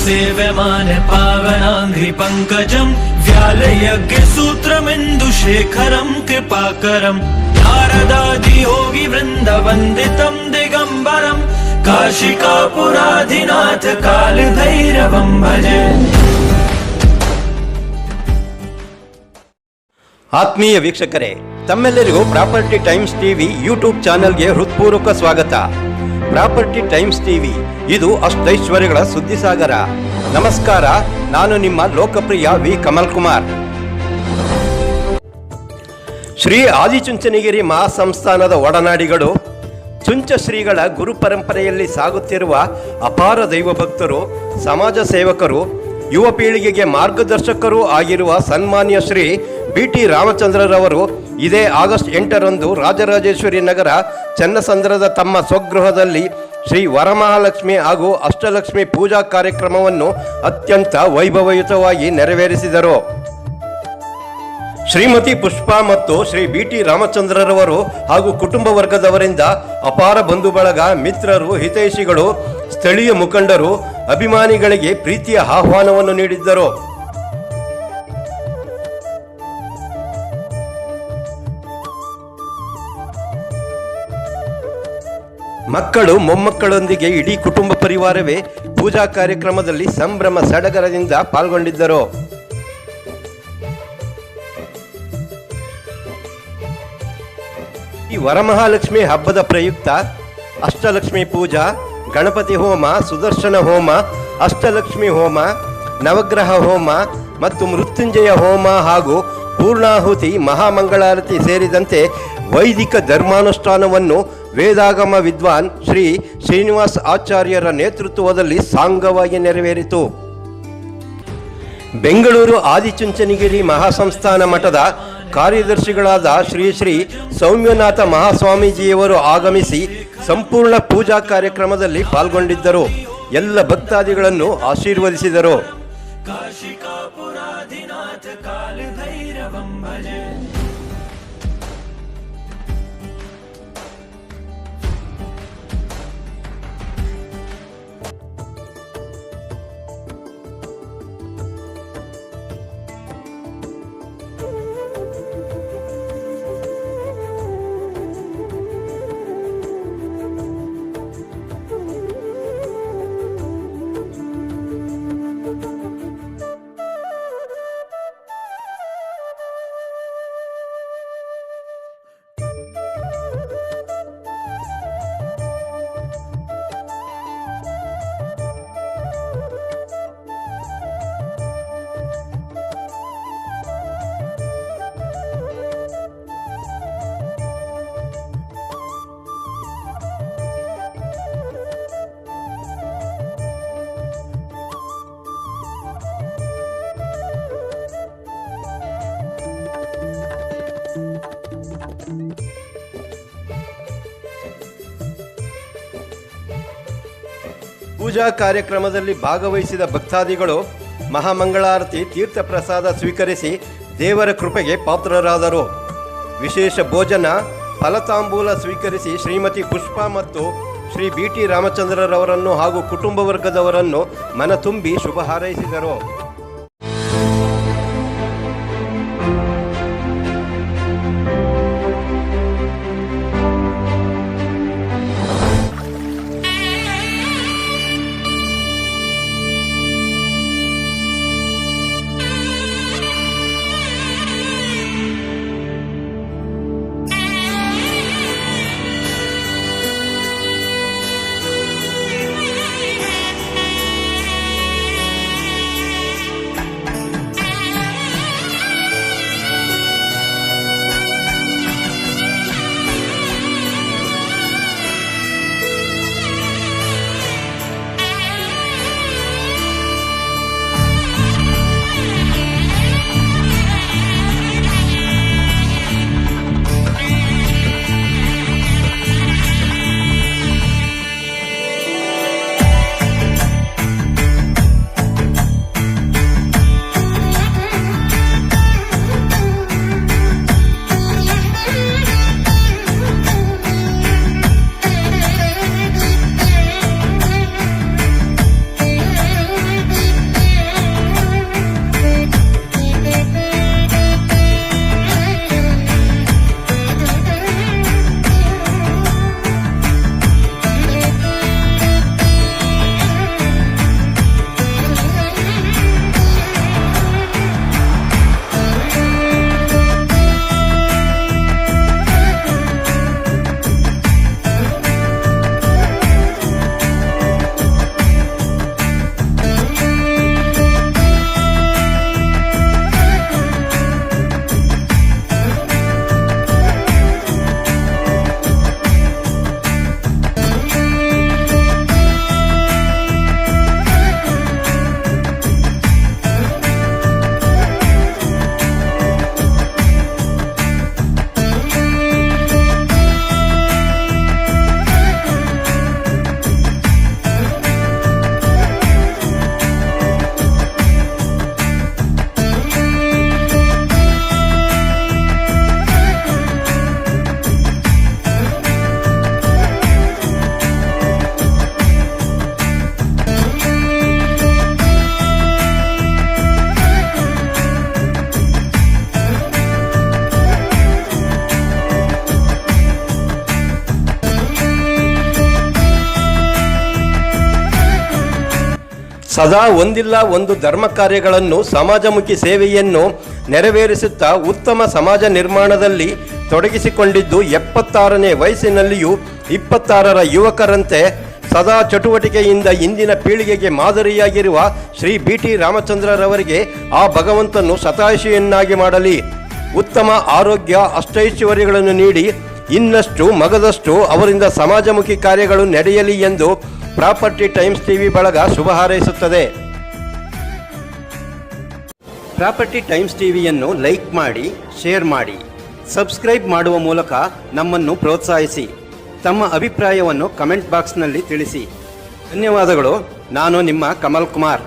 सेव्यमान पावनाङ्घ्रिपङ्कजम् व्यालयज्ञसूत्रमिन्दुशेखरम् कृपाकरम् नारदादियोगिवृन्दवन्दितम् दिगम्बरम् काशिकापुराधिनाथ कालभैरवम् भजे। ಆತ್ಮೀಯ ವೀಕ್ಷಕರೇ, ತಮ್ಮೆಲ್ಲರಿಗೂ ಪ್ರಾಪರ್ಟಿ ಟೈಮ್ಸ್ ಟಿವಿ ಯೂಟ್ಯೂಬ್ ಚಾನೆಲ್ಗೆ ಹೃತ್ಪೂರ್ವಕ ಸ್ವಾಗತ. ಪ್ರಾಪರ್ಟಿ ಟೈಮ್ಸ್ ಟಿವಿ ಇದು ಅಷ್ಟೈಶ್ವರ್ಯಗಳ ಸುದ್ದಿಸಾಗರ. ನಮಸ್ಕಾರ, ನಾನು ನಿಮ್ಮ ಲೋಕಪ್ರಿಯ ವಿ ಕಮಲ್ ಕುಮಾರ್. ಶ್ರೀ ಆದಿಚುಂಚನಗಿರಿ ಮಹಾಸಂಸ್ಥಾನದ ಒಡನಾಡಿಗಳು, ಚುಂಚ ಶ್ರೀಗಳ ಗುರು ಪರಂಪರೆಯಲ್ಲಿ ಸಾಗುತ್ತಿರುವ ಅಪಾರ ದೈವ ಭಕ್ತರು, ಸಮಾಜ ಸೇವಕರು, ಯುವ ಪೀಳಿಗೆಗೆ ಮಾರ್ಗದರ್ಶಕರೂ ಆಗಿರುವ ಸನ್ಮಾನ್ಯ ಶ್ರೀ BT ರಾಮಚಂದ್ರರವರು ಇದೇ ಆಗಸ್ಟ್ 8ರಂದು ರಾಜರಾಜೇಶ್ವರಿ ನಗರ ಚನ್ನಸಂದ್ರದ ತಮ್ಮ ಸ್ವಗೃಹದಲ್ಲಿ ಶ್ರೀ ವರಮಹಾಲಕ್ಷ್ಮಿ ಹಾಗೂ ಅಷ್ಟಲಕ್ಷ್ಮಿ ಪೂಜಾ ಕಾರ್ಯಕ್ರಮವನ್ನು ಅತ್ಯಂತ ವೈಭವಯುತವಾಗಿ ನೆರವೇರಿಸಿದರು. ಶ್ರೀಮತಿ ಪುಷ್ಪಾ ಮತ್ತು ಶ್ರೀ BT ರಾಮಚಂದ್ರರವರು ಹಾಗೂ ಕುಟುಂಬ ವರ್ಗದವರಿಂದ ಅಪಾರ ಬಂಧು ಬಳಗ, ಮಿತ್ರರು, ಹಿತೈಷಿಗಳು, ಸ್ಥಳೀಯ ಮುಖಂಡರು, ಅಭಿಮಾನಿಗಳಿಗೆ ಪ್ರೀತಿಯ ಆಹ್ವಾನವನ್ನು ನೀಡಿದ್ದರು. ಮಕ್ಕಳು, ಮೊಮ್ಮಕ್ಕಳೊಂದಿಗೆ ಇಡೀ ಕುಟುಂಬ ಪರಿವಾರವೇ ಪೂಜಾ ಕಾರ್ಯಕ್ರಮದಲ್ಲಿ ಸಂಭ್ರಮ ಸಡಗರದಿಂದ ಪಾಲ್ಗೊಂಡಿದ್ದರು. ಈ ವರಮಹಾಲಕ್ಷ್ಮಿ ಹಬ್ಬದ ಪ್ರಯುಕ್ತ ಅಷ್ಟಲಕ್ಷ್ಮಿ ಪೂಜಾ, ಗಣಪತಿ ಹೋಮ, ಸುದರ್ಶನ ಹೋಮ, ಅಷ್ಟಲಕ್ಷ್ಮಿ ಹೋಮ, ನವಗ್ರಹ ಹೋಮ ಮತ್ತು ಮೃತ್ಯುಂಜಯ ಹೋಮ ಹಾಗೂ ಪೂರ್ಣಾಹುತಿ, ಮಹಾಮಂಗಳಾರತಿ ಸೇರಿದಂತೆ ವೈದಿಕ ಧರ್ಮಾನುಷ್ಠಾನವನ್ನು ವೇದಾಗಮ ವಿದ್ವಾನ್ ಶ್ರೀ ಶ್ರೀನಿವಾಸ ಆಚಾರ್ಯರ ನೇತೃತ್ವದಲ್ಲಿ ಸಾಂಗವಾಗಿ ನೆರವೇರಿತು. ಬೆಂಗಳೂರು ಆದಿಚುಂಚನಗಿರಿ ಮಹಾಸಂಸ್ಥಾನ ಮಠದ ಕಾರ್ಯದರ್ಶಿಗಳಾದ ಶ್ರೀ ಶ್ರೀ ಸೌಮ್ಯನಾಥ ಮಹಾಸ್ವಾಮೀಜಿಯವರು ಆಗಮಿಸಿ ಸಂಪೂರ್ಣ ಪೂಜಾ ಕಾರ್ಯಕ್ರಮದಲ್ಲಿ ಪಾಲ್ಗೊಂಡಿದ್ದರು. ಎಲ್ಲ ಭಕ್ತಾದಿಗಳನ್ನು ಆಶೀರ್ವದಿಸಿದರು. ಕಾಶಿಕಾಪುರಾಧಿನಾಥ ಕಾಲಭೈರವಂ ಭಜೆ. ಪೂಜಾ ಕಾರ್ಯಕ್ರಮದಲ್ಲಿ ಭಾಗವಹಿಸಿದ ಭಕ್ತಾದಿಗಳು ಮಹಾಮಂಗಳಾರತಿ, ತೀರ್ಥ ಪ್ರಸಾದ ಸ್ವೀಕರಿಸಿ ದೇವರ ಕೃಪೆಗೆ ಪಾತ್ರರಾದರು. ವಿಶೇಷ ಭೋಜನ, ಫಲತಾಂಬೂಲ ಸ್ವೀಕರಿಸಿ ಶ್ರೀಮತಿ ಪುಷ್ಪಾ ಮತ್ತು ಶ್ರೀ BT ರಾಮಚಂದ್ರರವರನ್ನು ಹಾಗೂ ಕುಟುಂಬ ವರ್ಗದವರನ್ನು ಮನತುಂಬಿ ಶುಭ ಹಾರೈಸಿದರು. ಸದಾ ಒಂದಿಲ್ಲ ಒಂದು ಧರ್ಮ ಕಾರ್ಯಗಳನ್ನು ಸಮಾಜಮುಖಿ ಸೇವೆಯನ್ನು ನೆರವೇರಿಸುತ್ತಾ ಉತ್ತಮ ಸಮಾಜ ನಿರ್ಮಾಣದಲ್ಲಿ ತೊಡಗಿಸಿಕೊಂಡಿದ್ದು 76ನೇ ವಯಸ್ಸಿನಲ್ಲಿಯೂ 26ರ ಯುವಕರಂತೆ ಸದಾ ಚಟುವಟಿಕೆಯಿಂದ ಇಂದಿನ ಪೀಳಿಗೆಗೆ ಮಾದರಿಯಾಗಿರುವ ಶ್ರೀ BT ರಾಮಚಂದ್ರರವರಿಗೆ ಆ ಭಗವಂತನು ಶತಾಯುಷಿಯನ್ನಾಗಿ ಮಾಡಲಿ. ಉತ್ತಮ ಆರೋಗ್ಯ ಅಷ್ಟೈಶ್ವರ್ಯಗಳನ್ನು ನೀಡಿ ಇನ್ನಷ್ಟು ಮಗದಷ್ಟು ಅವರಿಂದ ಸಮಾಜಮುಖಿ ಕಾರ್ಯಗಳು ನಡೆಯಲಿ ಎಂದು ಪ್ರಾಪರ್ಟಿ ಟೈಮ್ಸ್ ಟಿವಿ ಬಳಗ ಶುಭ ಹಾರೈಸುತ್ತದೆ. ಪ್ರಾಪರ್ಟಿ ಟೈಮ್ಸ್ ಟಿವಿಯನ್ನು ಲೈಕ್ ಮಾಡಿ, ಶೇರ್ ಮಾಡಿ, ಸಬ್ಸ್ಕ್ರೈಬ್ ಮಾಡುವ ಮೂಲಕ ನಮ್ಮನ್ನು ಪ್ರೋತ್ಸಾಹಿಸಿ. ತಮ್ಮ ಅಭಿಪ್ರಾಯವನ್ನು ಕಮೆಂಟ್ ಬಾಕ್ಸ್ನಲ್ಲಿ ತಿಳಿಸಿ. ಧನ್ಯವಾದಗಳು. ನಾನು ನಿಮ್ಮ ಕಮಲ್ ಕುಮಾರ್.